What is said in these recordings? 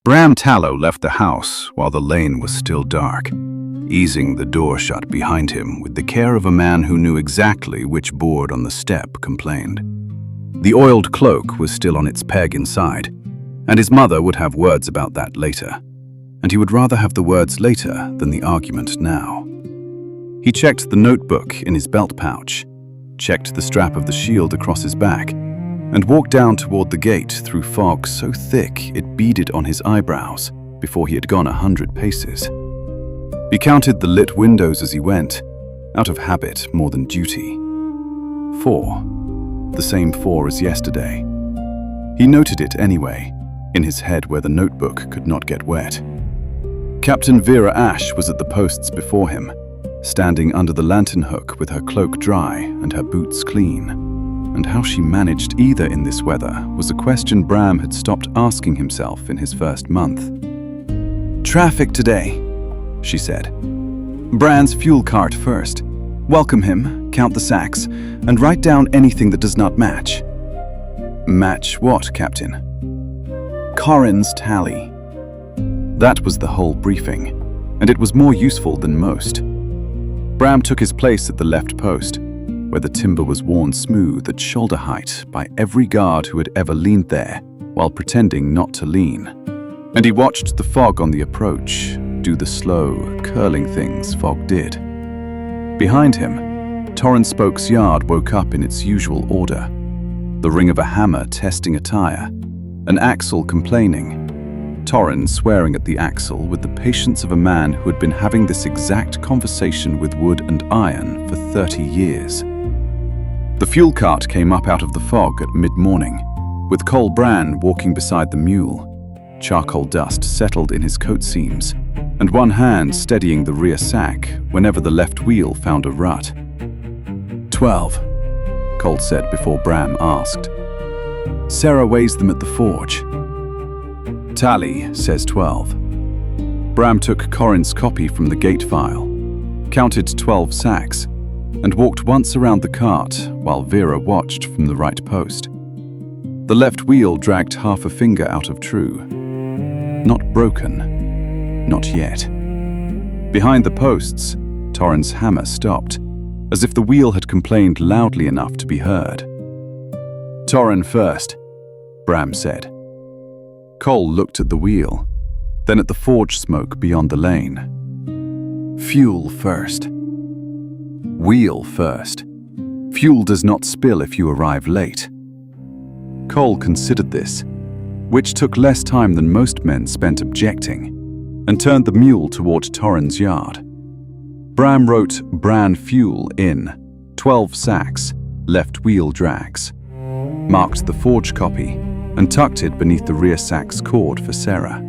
Bram Tallow left the house while the lane was still dark, easing the door shut behind him with the care of a man who knew exactly which board on the step complained. The oiled cloak was still on its peg inside, and his mother would have words about that later, and he would rather have the words later than the argument now. He checked the notebook in his belt pouch, checked the strap of the shield across his back, and walked down toward the gate through fog so thick it beaded on his eyebrows before he had gone 100 paces. He counted the lit windows as he went, out of habit more than duty. 4. The same 4 as yesterday. He noted it anyway, in his head where the notebook could not get wet. Captain Vera Ash was at the posts before him, standing under the lantern hook with her cloak dry and her boots clean. And how she managed either in this weather was a question Bram had stopped asking himself in his first month. "Traffic today," she said. "Bran's fuel cart first. Welcome him, count the sacks, and write down anything that does not match." "Match what, Captain?" "Corin's tally." That was the whole briefing, and it was more useful than most. Bram took his place at the left post, where the timber was worn smooth at shoulder height by every guard who had ever leaned there while pretending not to lean. And he watched the fog on the approach do the slow, curling things fog did. Behind him, Torrance Spoke's yard woke up in its usual order. The ring of a hammer testing a tire, an axle complaining, Torrance swearing at the axle with the patience of a man who had been having this exact conversation with wood and iron for 30 years. The fuel cart came up out of the fog at mid-morning, with Cole Bran walking beside the mule. Charcoal dust settled in his coat seams, and one hand steadying the rear sack whenever the left wheel found a rut. 12, Cole said before Bram asked. "Sarah weighs them at the forge." "Tally says 12. Bram took Corin's copy from the gate file, counted 12 sacks, and walked once around the cart while Vera watched from the right post. The left wheel dragged half a finger out of true. Not broken. Not yet. Behind the posts, Torrance' hammer stopped, as if the wheel had complained loudly enough to be heard. "Torrin first," Bram said. Cole looked at the wheel, then at the forge smoke beyond the lane. "Fuel first." "Wheel first. Fuel does not spill if you arrive late." Cole considered this, which took less time than most men spent objecting, and turned the mule toward Torrin's yard. Bram wrote Bran fuel in 12 sacks, left wheel drags, marked the forge copy, and tucked it beneath the rear sack's cord for Sarah.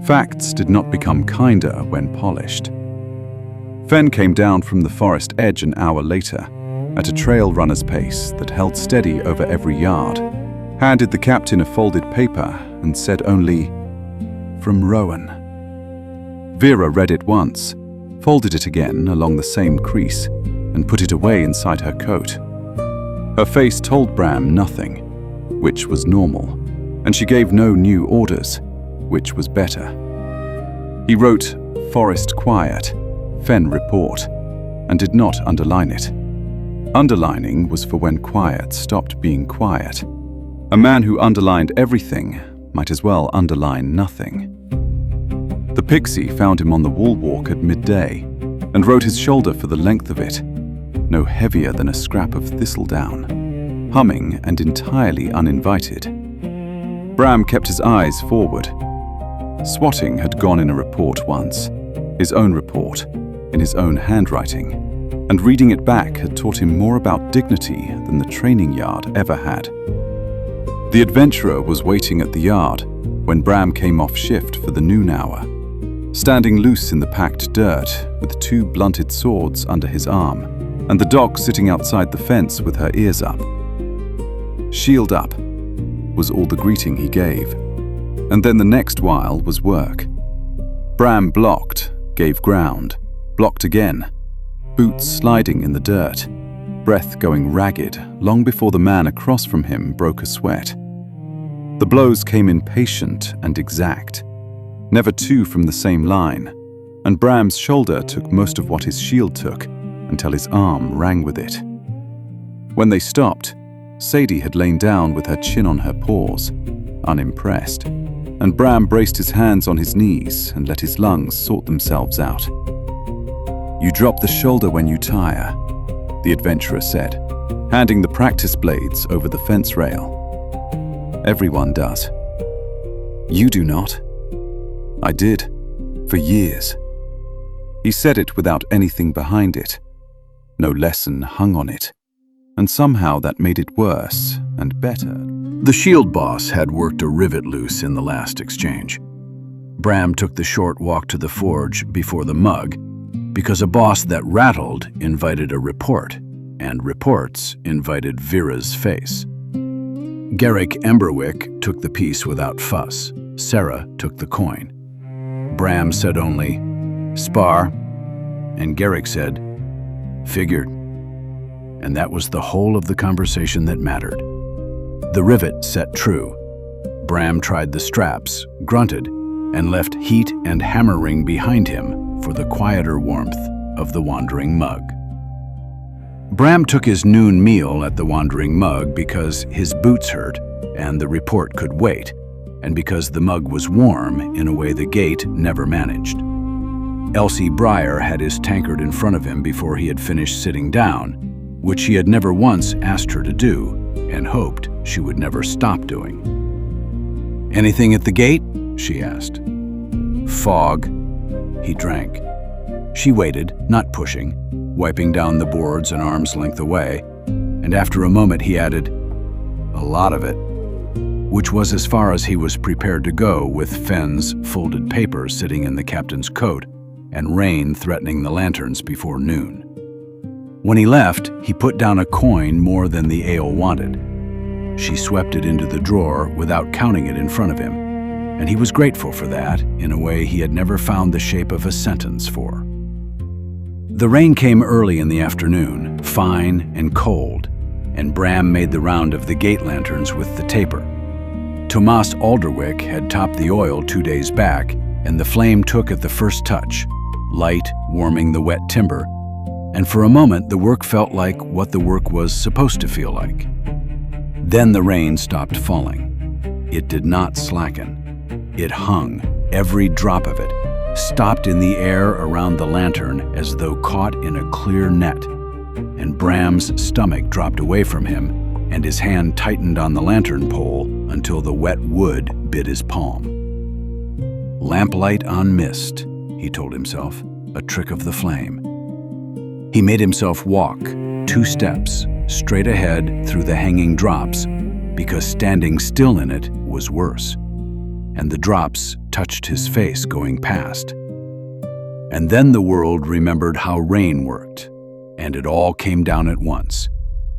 Facts did not become kinder when polished. Fen came down from the forest edge an hour later, at a trail runner's pace that held steady over every yard, handed the captain a folded paper and said only, "From Rowan." Vera read it once, folded it again along the same crease, and put it away inside her coat. Her face told Bram nothing, which was normal, and she gave no new orders, which was better. He wrote, "Forest quiet, Fen report," and did not underline it. Underlining was for when quiet stopped being quiet. A man who underlined everything might as well underline nothing. The pixie found him on the wall walk at midday and rode his shoulder for the length of it, no heavier than a scrap of thistledown, humming and entirely uninvited. Bram kept his eyes forward. Swatting had gone in a report once, his own report, in his own handwriting, and reading it back had taught him more about dignity than the training yard ever had. The adventurer was waiting at the yard when Bram came off shift for the noon hour, standing loose in the packed dirt with 2 blunted swords under his arm, and the dog sitting outside the fence with her ears up. "Shield up," was all the greeting he gave, and then the next while was work. Bram blocked, gave ground, blocked again, boots sliding in the dirt, breath going ragged long before the man across from him broke a sweat. The blows came impatient and exact, never two from the same line, and Bram's shoulder took most of what his shield took, until his arm rang with it. When they stopped, Sadie had lain down with her chin on her paws, unimpressed, and Bram braced his hands on his knees and let his lungs sort themselves out. "You drop the shoulder when you tire," the adventurer said, handing the practice blades over the fence rail. "Everyone does. You do not." "I did, for years." He said it without anything behind it. No lesson hung on it, and somehow that made it worse and better. The shield boss had worked a rivet loose in the last exchange. Bram took the short walk to the forge before the mug, because a boss that rattled invited a report, and reports invited Vera's face. Garrick Emberwick took the piece without fuss. Sarah took the coin. Bram said only, "Spar," and Garrick said, "Figured." And that was the whole of the conversation that mattered. The rivet set true. Bram tried the straps, grunted, and left heat and hammering behind him for the quieter warmth of the Wandering Mug. Bram took his noon meal at the Wandering Mug because his boots hurt and the report could wait, and because the mug was warm in a way the gate never managed. Elsie Breyer had his tankard in front of him before he had finished sitting down, which he had never once asked her to do and hoped she would never stop doing. "Anything at the gate?" she asked. "Fog." He drank. She waited, not pushing, wiping down the boards an arm's length away, and after a moment he added, "A lot of it," which was as far as he was prepared to go with Fenn's folded paper sitting in the captain's coat and rain threatening the lanterns before noon. When he left, he put down a coin more than the ale wanted. She swept it into the drawer without counting it in front of him, and he was grateful for that in a way he had never found the shape of a sentence for. The rain came early in the afternoon, fine and cold, and Bram made the round of the gate lanterns with the taper. Tomas Alderwick had topped the oil 2 days back, and the flame took at the first touch, light warming the wet timber, and for a moment the work felt like what the work was supposed to feel like. Then the rain stopped falling. It did not slacken. It hung, every drop of it, stopped in the air around the lantern as though caught in a clear net, and Bram's stomach dropped away from him, and his hand tightened on the lantern pole until the wet wood bit his palm. "Lamplight on mist," he told himself, a trick of the flame. He made himself walk 2 steps straight ahead through the hanging drops because standing still in it was worse, and the drops touched his face going past. And then the world remembered how rain worked, and it all came down at once,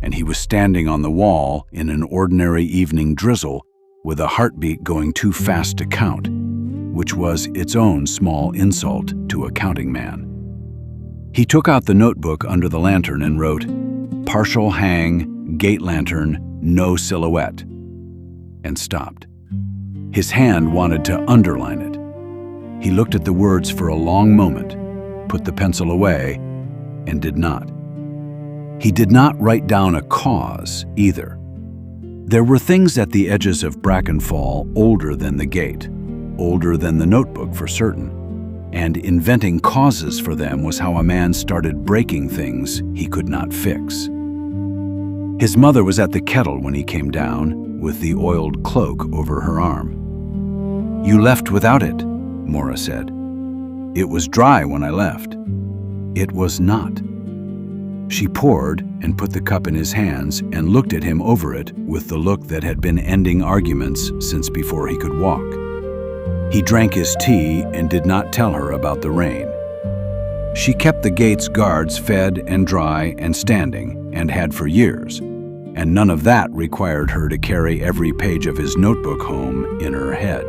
and he was standing on the wall in an ordinary evening drizzle with a heartbeat going too fast to count, which was its own small insult to a counting man. He took out the notebook under the lantern and wrote, "Partial hang, gate lantern, no silhouette," and stopped. His hand wanted to underline it. He looked at the words for a long moment, put the pencil away, and did not. He did not write down a cause either. There were things at the edges of Brackenfall older than the gate, older than the notebook for certain, and inventing causes for them was how a man started breaking things he could not fix. His mother was at the kettle when he came down, with the oiled cloak over her arm. "You left without it," Mora said. "It was dry when I left." It was not. She poured and put the cup in his hands and looked at him over it with the look that had been ending arguments since before he could walk. He drank his tea and did not tell her about the rain. She kept the gate's guards fed and dry and standing, and had for years, and none of that required her to carry every page of his notebook home in her head.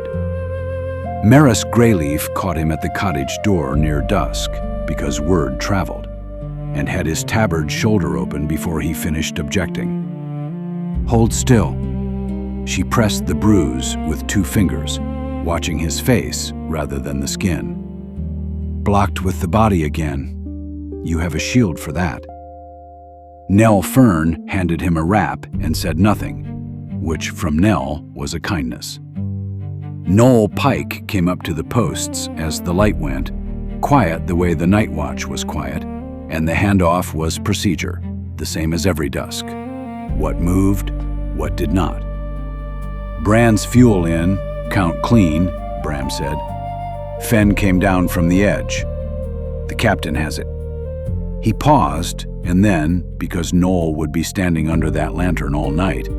Maris Greyleaf caught him at the cottage door near dusk, because word traveled, and had his tabard shoulder open before he finished objecting. "Hold still," She pressed the bruise with 2 fingers, watching his face rather than the skin. "Blocked with the body again. You have a shield for that." Nell Fern handed him a wrap and said nothing, which from Nell was a kindness. Noel Pike came up to the posts as the light went, quiet the way the night watch was quiet, and the handoff was procedure, the same as every dusk. What moved, what did not. "Brand's fuel in, count clean," Bram said. "Fen came down from the edge. The captain has it." He paused, and then, because Noel would be standing under that lantern all night,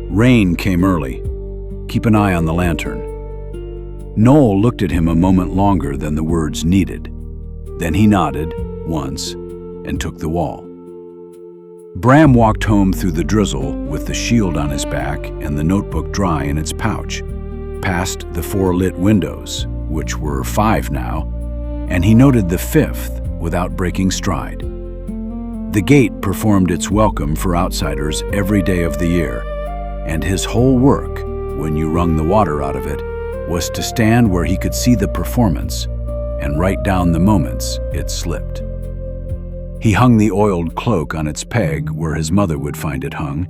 "Rain came early. Keep an eye on the lantern." Noel looked at him a moment longer than the words needed. Then he nodded, once, and took the wall. Bram walked home through the drizzle with the shield on his back and the notebook dry in its pouch, past the 4 lit windows, which were 5 now, and he noted the 5th without breaking stride. The gate performed its welcome for outsiders every day of the year, and his whole work, when you wrung the water out of it, was to stand where he could see the performance and write down the moments it slipped. He hung the oiled cloak on its peg where his mother would find it hung.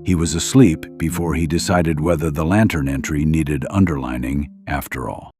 He was asleep before he decided whether the lantern entry needed underlining after all.